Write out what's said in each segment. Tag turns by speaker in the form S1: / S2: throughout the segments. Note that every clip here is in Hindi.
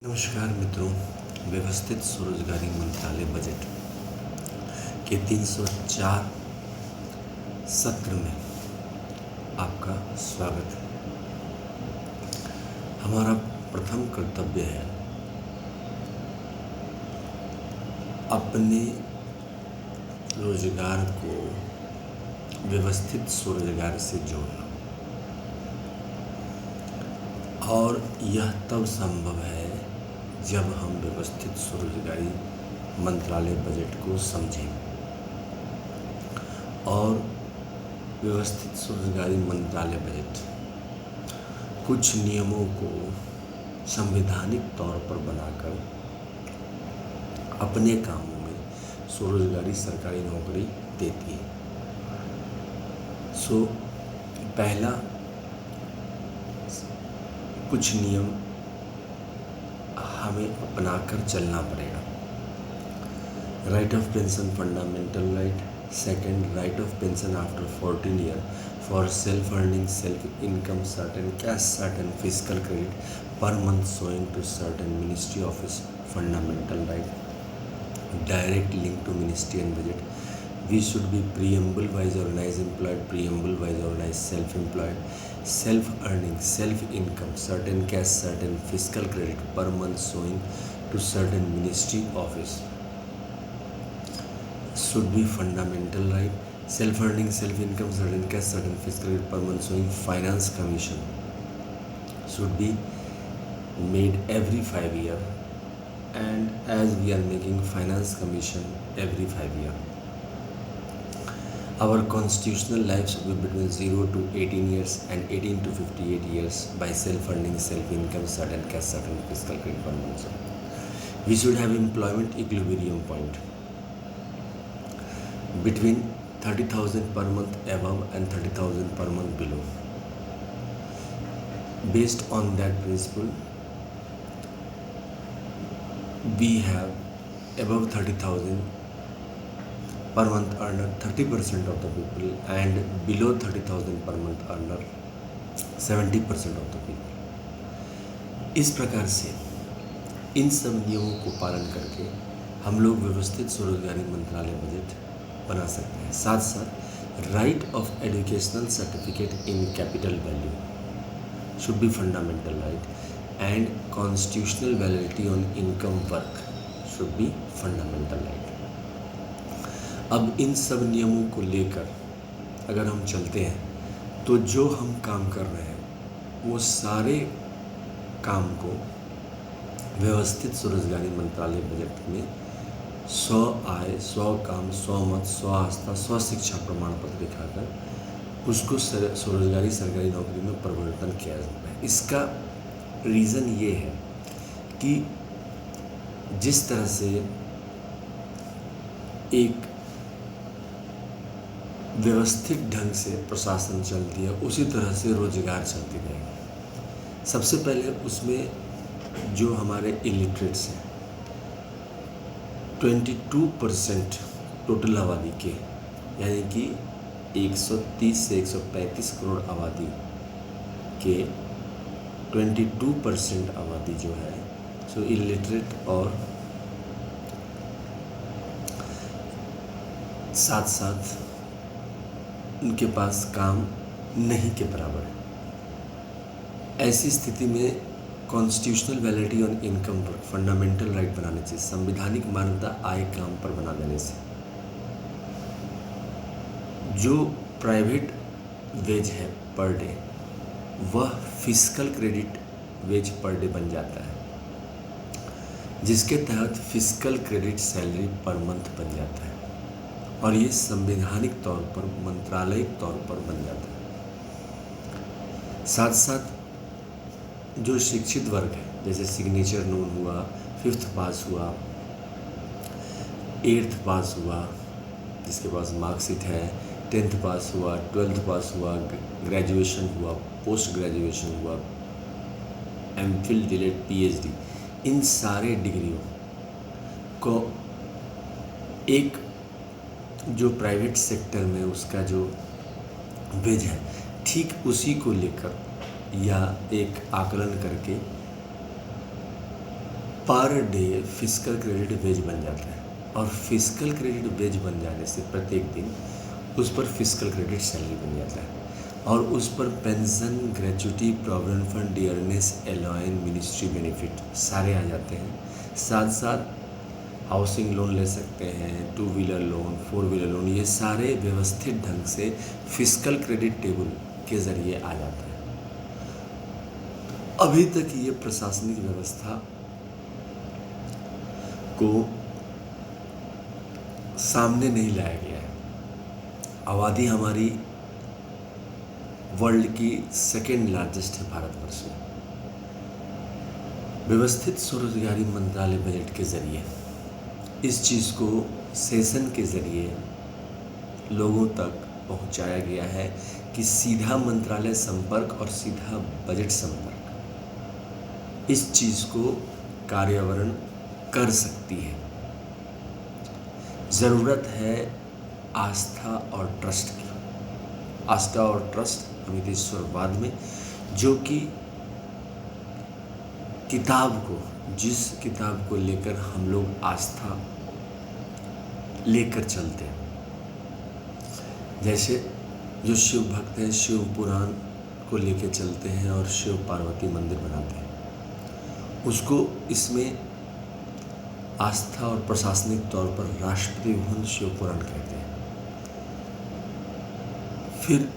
S1: नमस्कार मित्रों, व्यवस्थित स्वरोजगारी मंत्रालय बजट के 304 सत्र में आपका स्वागत है। हमारा प्रथम कर्तव्य है अपने रोजगार को व्यवस्थित स्वरोजगार से जोड़ना, और यह तब संभव है जब हम व्यवस्थित स्वरोजगारी मंत्रालय बजट को समझें। और व्यवस्थित स्वरोजगारी मंत्रालय बजट कुछ नियमों को संवैधानिक तौर पर बनाकर अपने कामों में स्वरोजगारी सरकारी नौकरी देती है। पहला, कुछ नियम हमें अपनाकर चलना पड़ेगा। Right of pension fundamental right. Second, right of pension after 14 year for self earning self income certain cash certain physical credit per month showing to certain ministry office fundamental right direct link to ministry and budget. We should be preamble wise organized employed, preamble wise organized self-employed, self-earning, self-income, certain cash, certain fiscal credit per month showing to certain ministry office should be fundamental right. Self-earning, self-income, certain cash, certain fiscal credit per month showing finance commission should be made every 5 years, and as we are making finance commission every 5 years, our constitutional life should be between 0 to 18 years and 18 to 58 years by self-earning, self-income, certain cash, certain fiscal credit per month. We should have employment equilibrium point between 30,000 per month above and 30,000 per month below. Based on that principle, we have above 30,000 per month earner 30% of the people, and below 30,000 per month earner 70% of the people. इस प्रकार से इन सब नियमों को पालन करके हम लोग व्यवस्थित स्वरोजगारी मंत्रालय बजट बना सकते हैं। साथ साथ right of educational certificate in capital value should be fundamental right, and constitutional validity on income work should be fundamental right. अब इन सब नियमों को लेकर अगर हम चलते हैं तो जो हम काम कर रहे हैं वो सारे काम को व्यवस्थित स्वरोजगारी मंत्रालय बजट में 100 आय, 100 काम, 100 मत, 100 आस्था, 100 शिक्षा प्रमाण पत्र दिखाकर उसको स्वरोजगारी सरकारी नौकरी में परिवर्तन किया जाता है। इसका रीज़न ये है कि जिस तरह से एक व्यवस्थित ढंग से प्रशासन चलती है उसी तरह से रोजगार चलती रहेगी। सबसे पहले उसमें जो हमारे इलिटरेट्स हैं 22% टोटल आबादी के, यानी कि 130 से 135 करोड़ आबादी के 22% आबादी जो है सो इलिटरेट, और साथ साथ उनके पास काम नहीं के बराबर है। ऐसी स्थिति में कॉन्स्टिट्यूशनल वैलिडिटी ऑन इनकम पर फंडामेंटल राइट बनाने चाहिए। संवैधानिक मान्यता आय काम पर बना देने से जो प्राइवेट वेज है पर डे वह physical credit wage per day बन जाता है, जिसके तहत physical credit salary per month बन जाता है, और ये संवैधानिक तौर पर मंत्रालयिक तौर पर बन जाता है। साथ साथ जो शिक्षित वर्ग है जैसे सिग्नेचर नोन हुआ, 5th पास हुआ, 8th पास हुआ, जिसके पास मार्कशीट है, 10th पास हुआ, 12th पास हुआ, ग्रेजुएशन हुआ, पोस्ट ग्रेजुएशन हुआ, एमफिल, डीलेट, पीएचडी, इन सारे डिग्रियों को एक जो प्राइवेट सेक्टर में उसका जो वेज है ठीक उसी को लेकर या एक आकलन करके per day physical credit veg बन जाता है, और फिजिकल क्रेडिट वेज बन जाने से प्रत्येक दिन उस पर फिजिकल क्रेडिट सैलरी बन जाता है, और उस पर pension, gratuity, provident fund, dearness, allowance, ministry benefit सारे आ जाते हैं। साथ साथ हाउसिंग लोन ले सकते हैं, 2 व्हीलर लोन, 4 व्हीलर लोन, ये सारे व्यवस्थित ढंग से फिजिकल क्रेडिट टेबल के ज़रिए आ जाता है। अभी तक ये प्रशासनिक व्यवस्था को सामने नहीं लाया गया है। आबादी हमारी वर्ल्ड की सेकेंड लार्जेस्ट है भारतवर्ष में। व्यवस्थित स्वरोजगारी मंत्रालय बजट के ज़रिए इस चीज़ को सेशन के ज़रिए लोगों तक पहुंचाया गया है कि सीधा मंत्रालय संपर्क और सीधा बजट संपर्क इस चीज़ को कार्यान्वयन कर सकती है। ज़रूरत है आस्था और ट्रस्ट की। आस्था और ट्रस्ट अमितेश्वरवाद में, जो कि जिस किताब को लेकर हम लोग आस्था लेकर चलते हैं, जैसे जो शिव भक्त हैं शिव पुराण को लेकर चलते हैं और शिव पार्वती मंदिर बनाते हैं, उसको इसमें आस्था और प्रशासनिक तौर पर राष्ट्रपति भवन शिव पुराण कहते हैं। फिर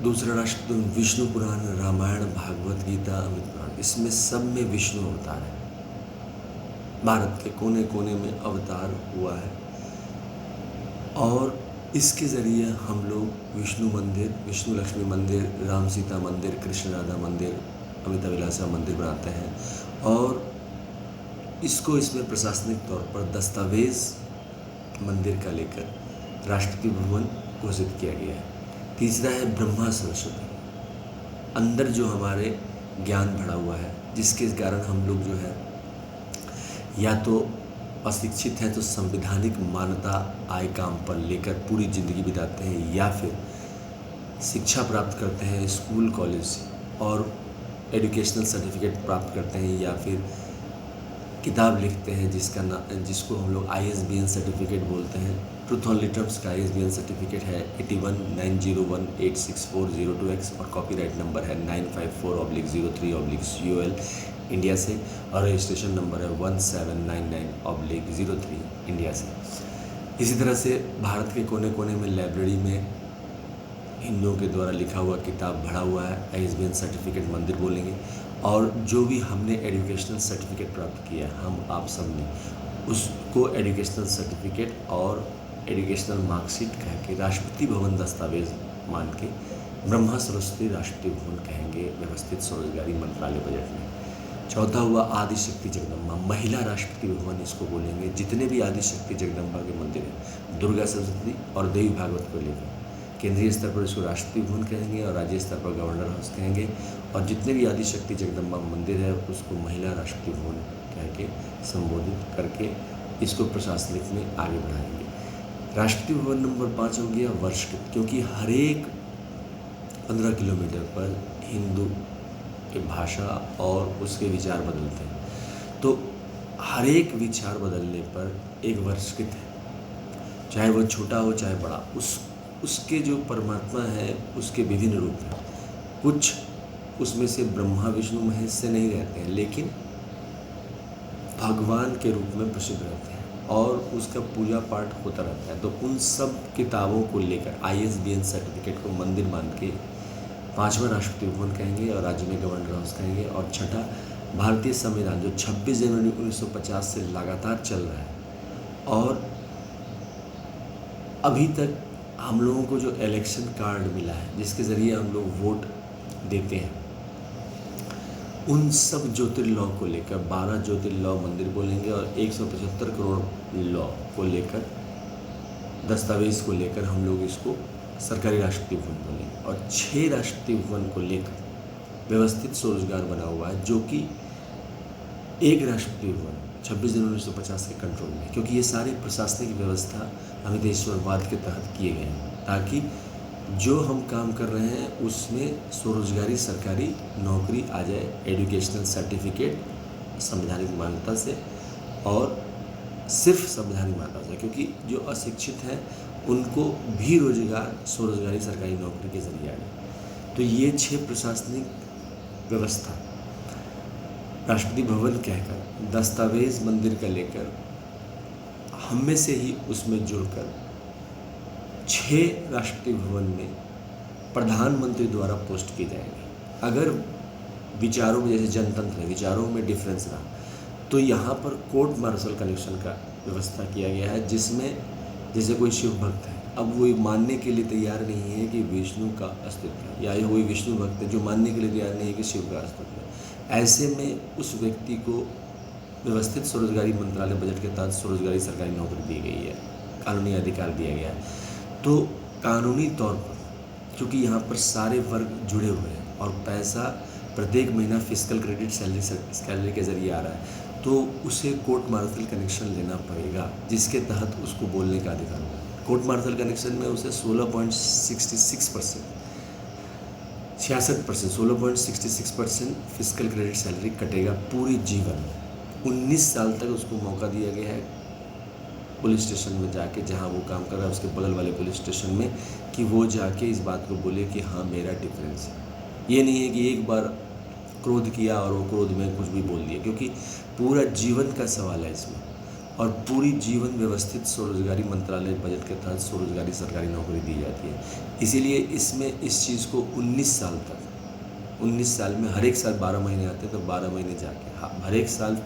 S1: दूसरा राष्ट्रपति विष्णु पुराण, रामायण, भागवत गीता, अमृत पुराण, इसमें सब में विष्णु अवतार है। भारत के कोने कोने में अवतार हुआ है, और इसके ज़रिए हम लोग विष्णु मंदिर, विष्णु लक्ष्मी मंदिर, राम सीता मंदिर, कृष्ण राधा मंदिर, अमिता विलासा मंदिर बनाते हैं, और इसको इसमें प्रशासनिक तौर पर दस्तावेज मंदिर का लेकर राष्ट्रपति भवन घोषित किया गया है। तीसरा है ब्रह्मा सरस्वती, अंदर जो हमारे ज्ञान भरा हुआ है, जिसके कारण हम लोग जो है या तो अशिक्षित हैं तो संवैधानिक मान्यता आय काम पर लेकर पूरी ज़िंदगी बिताते हैं, या फिर शिक्षा प्राप्त करते हैं स्कूल कॉलेज से और एजुकेशनल सर्टिफिकेट प्राप्त करते हैं, या फिर किताब लिखते हैं जिसको हम लोग ISBN सर्टिफिकेट बोलते हैं। ट्रूथ ऑन लिटर्स का ISBN सर्टिफिकेट है 8190186402X, और कॉपीराइट नंबर है 954/03/COL इंडिया से, और रजिस्ट्रेशन नंबर है 1799/03 इंडिया से। इसी तरह से भारत के कोने कोने में लाइब्रेरी में हिंदुओं के द्वारा लिखा हुआ किताब भरा हुआ है, ISBN सर्टिफिकेट मंदिर बोलेंगे। और जो भी हमने एजुकेशनल सर्टिफिकेट प्राप्त किया है, हम आप सब ने उसको एजुकेशनल सर्टिफिकेट और एजुकेशनल मार्कशीट कह के राष्ट्रपति भवन दस्तावेज मान के ब्रह्मा सरस्वती राष्ट्रपति भवन कहेंगे व्यवस्थित स्वरोजगारी मंत्रालय बजट में। चौथा हुआ आदिशक्ति जगदम्बा, महिला राष्ट्रपति भवन इसको बोलेंगे। जितने भी आदिशक्ति जगदम्बा के मंदिर हैं, दुर्गा सरस्वती और देवी भागवत को लेकर केंद्रीय स्तर पर इसको राष्ट्रपति भवन कहेंगे, और राज्य स्तर पर गवर्नर हाउस कहेंगे, और जितने भी आदिशक्ति जगदम्बा मंदिर है उसको महिला राष्ट्रपति भवन कह के संबोधित करके इसको प्रशासनिक में आगे बढ़ाएंगे। राष्ट्रपति भवन नंबर 5 हो गया वर्षकृत, क्योंकि हर एक 15 किलोमीटर पर हिंदू की भाषा और उसके विचार बदलते हैं, तो हर एक विचार बदलने पर एक वर्षकृत है, चाहे वो छोटा हो चाहे बड़ा, उसके जो परमात्मा है उसके विभिन्न रूप हैं। कुछ उसमें से ब्रह्मा विष्णु महेश से नहीं रहते हैं, लेकिन भगवान के रूप में प्रसिद्ध रहते हैं, और उसका पूजा पाठ होता रहता है। तो उन सब किताबों को लेकर ISBN सर्टिफिकेट को मंदिर मान के 5वां राष्ट्रपति भवन कहेंगे, और राज्य में गवर्नर हाउस कहेंगे। और छठा भारतीय संविधान, जो 26 जनवरी 1950 से लगातार चल रहा है, और अभी तक हम लोगों को जो इलेक्शन कार्ड मिला है जिसके ज़रिए हम लोग वोट देते हैं, उन सब ज्योतिर्लॉ को लेकर 12 ज्योतिर्लॉ मंदिर बोलेंगे, और 175 करोड़ लॉ को लेकर दस्तावेज को लेकर हम लोग इसको सरकारी राष्ट्रपति भवन बोलेंगे। और 6 राष्ट्रपति भवन को लेकर व्यवस्थित स्वरोजगार बना हुआ है, जो कि एक राष्ट्रपति भवन 26 जनवरी 1950 के कंट्रोल में, क्योंकि ये सारी प्रशासनिक व्यवस्था अमितेश्वरवाद के तहत किए गए हैं, ताकि जो हम काम कर रहे हैं उसमें स्वरोजगारी सरकारी नौकरी आ जाए, एजुकेशनल सर्टिफिकेट संवैधानिक मान्यता से, और सिर्फ संवैधानिक मान्यता से, क्योंकि जो अशिक्षित हैं उनको भी रोजगार स्वरोजगारी सरकारी नौकरी के जरिए आए। तो ये 6 प्रशासनिक व्यवस्था राष्ट्रपति भवन कहकर दस्तावेज मंदिर का लेकर हम में से ही उसमें जुड़कर 6 राष्ट्रपति भवन में प्रधानमंत्री द्वारा पोस्ट की जाएंगी। अगर विचारों में, जैसे जनतंत्र है, विचारों में डिफरेंस रहा तो यहाँ पर कोर्ट मार्शल कनेक्शन का व्यवस्था किया गया है, जिसमें जैसे कोई शिव भक्त है, अब वो मानने के लिए तैयार नहीं है कि विष्णु का अस्तित्व है, या कोई विष्णु भक्त है जो मानने के लिए तैयार नहीं है कि शिव का अस्तित्व है। ऐसे में उस व्यक्ति को व्यवस्थित स्वरोजगारी मंत्रालय बजट के तहत स्वरोजगारी सरकारी नौकरी दी गई है, कानूनी अधिकार दिया गया है। तो कानूनी तौर पर क्योंकि यहाँ पर सारे वर्ग जुड़े हुए हैं और पैसा प्रत्येक महीना फिजिकल क्रेडिट सैलरी के जरिए आ रहा है, तो उसे कोर्ट मार्शल कनेक्शन लेना पड़ेगा, जिसके तहत उसको बोलने का अधिकार होगा। कोर्ट मार्शल कनेक्शन में उसे 16.66% 16.66% फिजिकल क्रेडिट सैलरी कटेगा पूरे जीवन में। 19 साल तक उसको मौका दिया गया है पुलिस स्टेशन में जाके, जहाँ वो काम कर रहा है उसके बगल वाले पुलिस स्टेशन में, कि वो जाके इस बात को बोले कि हाँ मेरा डिफरेंस है। ये नहीं है कि एक बार क्रोध किया और वो क्रोध में कुछ भी बोल दिया, क्योंकि पूरा जीवन का सवाल है इसमें, और पूरी जीवन व्यवस्थित स्वरोजगारी मंत्रालय बजट के तहत स्वरोजगारी सरकारी नौकरी दी जाती है। इसीलिए इसमें इस चीज़ को 19 साल तक, 19 साल में हर एक साल 12 महीने आते हैं, तो 12 महीने जाके हर एक साल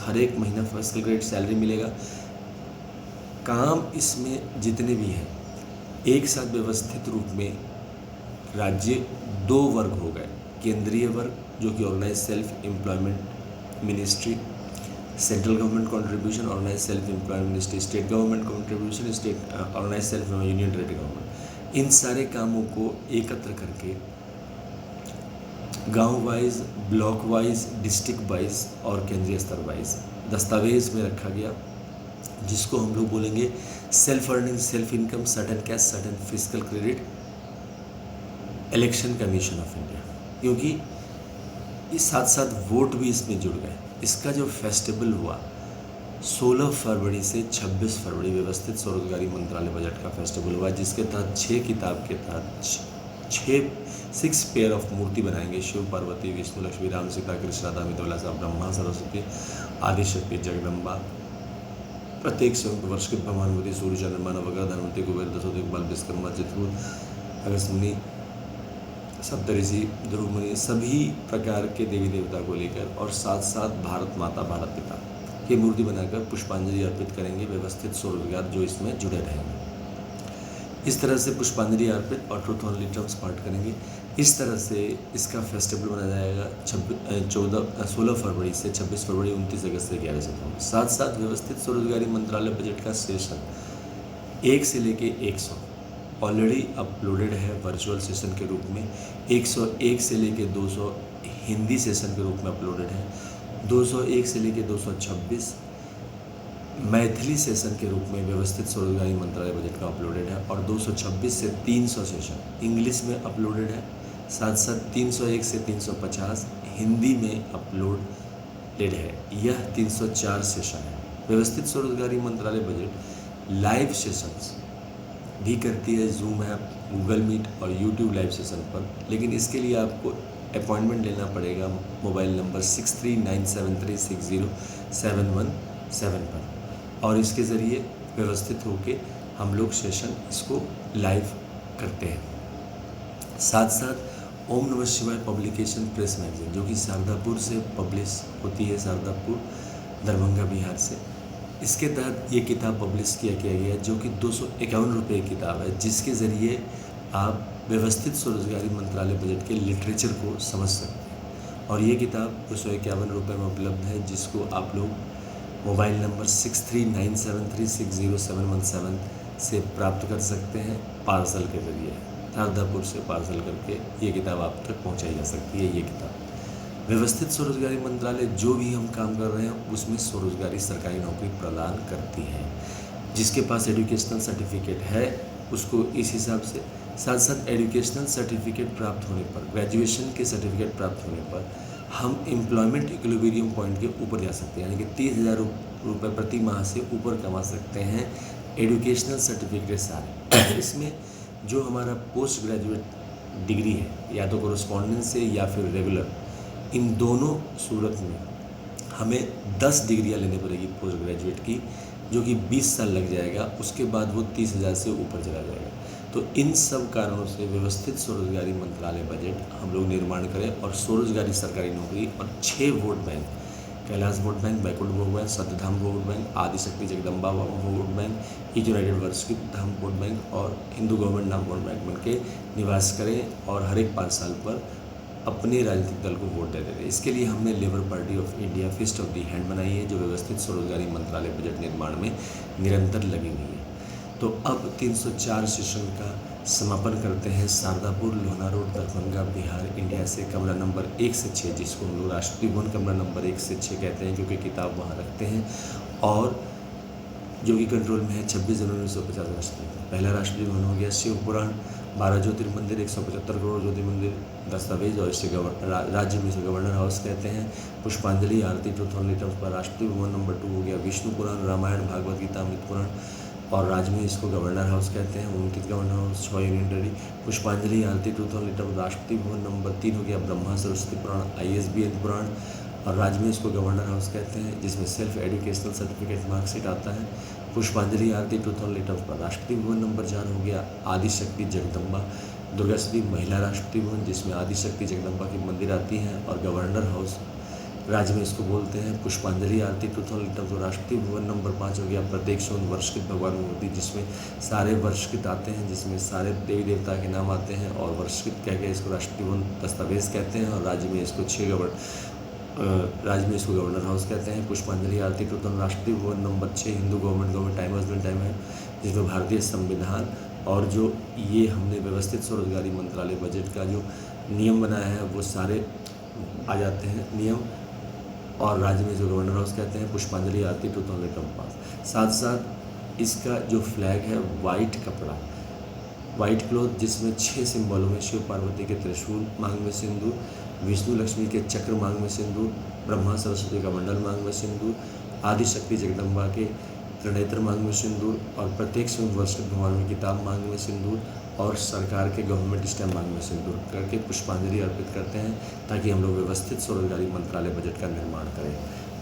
S1: हर एक महीना फिजिकल क्रेडिट सैलरी मिलेगा। काम इसमें जितने भी हैं एक साथ व्यवस्थित रूप में राज्य 2 वर्ग हो गए, केंद्रीय वर्ग जो कि organise self employment ministry, central government contribution organise self employment ministry, state government contribution state organise self union territory government. इन सारे कामों को एकत्र करके गांव wise, block wise, district wise और केंद्रीय स्तर वाइज दस्तावेज में रखा गया, जिसको हम लोग बोलेंगे self earning, self income, certain cash, certain physical credit election commission of India. क्योंकि इस साथ साथ वोट भी इसमें जुड़ गए। इसका जो फेस्टिवल हुआ 16 फरवरी से 26 फरवरी व्यवस्थित स्वरोजगारी मंत्रालय बजट का फेस्टिवल हुआ, जिसके तहत 6 किताब के तहत 6 पेयर ऑफ मूर्ति बनाएंगे, शिव पार्वती, विष्णु लक्ष्मी, राम सीता, कृष्ण राधा, मिथुला सा, ब्रह्मा सरस्वती, आदिशक्ति जगदम्बा, प्रत्येक संयुक्त वर्ष के ब्रह्मानुमति, सूर्य, चंद्रमा, नवग्रह, धनवंती, कुबेर, दशोदय, बाल, विश्वकर्मा, चित्रकूट, अगस्त मुनि, सप्तऋषि, ध्रुव मुनि, सभी प्रकार के देवी देवता को लेकर और साथ साथ भारत माता, भारत पिता की मूर्ति बनाकर पुष्पांजलि अर्पित करेंगे व्यवस्थित स्वरोजगार जो इसमें जुड़े रहेंगे। इस तरह से पुष्पांजलि अर्पित और ट्रूथ ओनली टर्म्स पाठ करेंगे। इस तरह से इसका फेस्टिवल मनाया जाएगा 16 फरवरी से 26 फरवरी, 29 अगस्त से 11 सितंबर। साथ साथ व्यवस्थित स्वरोजगारी मंत्रालय बजट का सेशन 1 से लेके 100 ऑलरेडी अपलोडेड है वर्चुअल सेशन के रूप में, 101 से लेके 200 हिंदी सेशन के रूप में अपलोडेड है, 201 से लेके 226 मैथिली सेशन के रूप में व्यवस्थित स्वरोजगारी मंत्रालय बजट का अपलोडेड है, और 226 से 300 सेशन इंग्लिश में अपलोडेड है। साथ साथ 301 से 350 हिंदी में अपलोडेड है। यह 304 सेशन है। व्यवस्थित स्वरोजगारी मंत्रालय बजट लाइव सेशंस भी करती है, जूम ऐप, गूगल मीट और यूट्यूब लाइव सेशन पर, लेकिन इसके लिए आपको अपॉइंटमेंट लेना पड़ेगा मोबाइल नंबर 6397360717 पर, और इसके ज़रिए व्यवस्थित होके हम लोग सेशन इसको लाइव करते हैं। साथ साथ ओम नमः शिवाय पब्लिकेशन प्रेस मैगजीन जो कि शारदापुर से पब्लिश होती है, शारदापुर दरभंगा बिहार से, इसके तहत ये किताब पब्लिश किया गया जो कि 251 रुपये की किताब है, जिसके ज़रिए आप व्यवस्थित स्वरोजगारी मंत्रालय बजट के लिटरेचर को समझ सकते हैं। और ये किताब 251 रुपये में उपलब्ध है, जिसको आप लोग मोबाइल नंबर 6397360717 से प्राप्त कर सकते हैं पार्सल के ज़रिए। शारदापुर से पार्सल करके ये किताब आप तक पहुंचाई जा सकती है। ये किताब व्यवस्थित स्वरोजगारी मंत्रालय जो भी हम काम कर रहे हैं उसमें स्वरोजगारी सरकारी नौकरी प्रदान करती है। जिसके पास एजुकेशनल सर्टिफिकेट है उसको इस हिसाब से, साथ साथ एजुकेशनल सर्टिफिकेट प्राप्त होने पर, ग्रेजुएशन के सर्टिफिकेट प्राप्त होने पर हम एम्प्लॉयमेंट इक्विलिब्रियम पॉइंट के ऊपर जा सकते हैं, यानी कि रुपये प्रति माह से ऊपर कमा सकते हैं एजुकेशनल सर्टिफिकेट सारे। इसमें जो हमारा पोस्ट ग्रेजुएट डिग्री है, या तो कोरोस्पॉन्डेंस से या फिर रेगुलर, इन दोनों सूरत में हमें 10 डिग्रियां लेनी पड़ेगी पोस्ट ग्रेजुएट की, जो कि 20 साल लग जाएगा। उसके बाद वो 30,000 से ऊपर चला जाएगा। तो इन सब कारणों से व्यवस्थित स्वरोजगारी मंत्रालय बजट हम लोग निर्माण करें और स्वरोजगारी सरकारी नौकरी और 6 vote bank, Kailash vote bank, Baikunth vote bank, Satyadham vote bank, Adishakti Jagdamba vote bank, united varsity Dham vote bank और हिंदू गवर्नमेंट नाम वोट बैंक बन के निवास करें और हर एक 5 साल पर अपने राजनीतिक दल को वोट देते थे। इसके लिए हमने Labour Party of India fist of the hand बनाई है, जो व्यवस्थित स्वरोजगारी मंत्रालय बजट निर्माण में निरंतर लगी हुई है। तो अब 304 सेशन का समापन करते हैं शारदापुर, लोहना रोड, दरभंगा, बिहार, इंडिया से कमरा नंबर 1 से 6, जिसको हम लोग राष्ट्रपति भवन कमरा नंबर 1 से 6 कहते हैं, क्योंकि किताब वहाँ रखते हैं, और जो कि कंट्रोल में है 26 जनवरी 1950 राष्ट्रपति। पहला राष्ट्रपति भवन हो गया शिव पुराण, 12 ज्योतिर्मंदिर, 175 करोड़ ज्योतिर्मंदिर दस्तावेज, और इसे राज्य में इसे गवर्नर हाउस कहते हैं। पुष्पांजलि आरती ट्रूथ ऑन लिटम्स पर राष्ट्रपति भवन। नंबर 2 हो गया विष्णु पुराण, रामायण, भागवत गीता, अमृत पुराण, और राज्य में इसको गवर्नर हाउस कहते हैं। 29 गवर्नर हाउस, 6 यूनियन टेरिटरी। पुष्पांजलि आरती truth on लिटम्स Rashtrapati Bhavan. Number 3 हो गया ब्रह्मा सरस्वती पुराण, ISBN पुराण, और राज्य में इसको गवर्नर हाउस कहते हैं, जिसमें सेल्फ एजुकेशनल सर्टिफिकेट मार्कशीट आता है। पुष्पांजलि आरती ट्रूथ ऑन लिटम्स पर राष्ट्रपति भवन। नंबर 4 हो गया आदिशक्ति जगदम्बा दुर्गा श्री महिला राष्ट्रपति भवन, जिसमें आदिशक्ति जगदम्बा की मंदिर आती हैं, और गवर्नर हाउस राज्य में इसको बोलते हैं। पुष्पांजलि आरती truth on लिटम्स Rashtrapati Bhavan. Number 5 हो गया प्रत्येक वर्षकृत भगवान मूर्ति, जिसमें सारे वर्षकृत आते हैं, जिसमें सारे देवी देवता के नाम आते हैं, और वर्षकृत कह के इसको राष्ट्रपति भवन दस्तावेज कहते हैं, और राज्य में इसको राज्य में इसको गवर्नर हाउस कहते हैं। पुष्पांजलि आरती truth on Rashtrapati Bhavan. Number 6 Hindu government time है, जिसमें भारतीय संविधान और जो ये हमने व्यवस्थित स्वरोजगारी मंत्रालय बजट का जो नियम बनाया है वो सारे आ जाते हैं नियम, और राज्य में जो गवर्नर हाउस कहते हैं। पुष्पांजलि आरती ट्रूथ ऑन लिटम्स पास। साथ साथ इसका जो फ्लैग है वाइट कपड़ा, वाइट क्लॉथ, जिसमें 6 सिंबलों में शिव पार्वती के त्रिशूल मांग में सिंदूर, विष्णु लक्ष्मी के चक्र मांग में सिंदूर, ब्रह्मा सरस्वती का मंडल मांग में सिंदूर, आदिशक्ति जगदम्बा के त्रिनेत्र मांग में सिंदूर, और प्रत्येक वर्षकृत भगवान की किताब मांग में सिंदूर, और सरकार के गवर्नमेंट स्टैम्प मांग में सिंदूर करके पुष्पांजलि अर्पित करते हैं, ताकि हम लोग व्यवस्थित स्वरोजगारी मंत्रालय बजट का निर्माण करें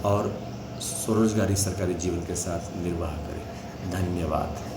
S1: और स्वरोजगारी सरकारी जीवन के साथ निर्वाह करें। धन्यवाद।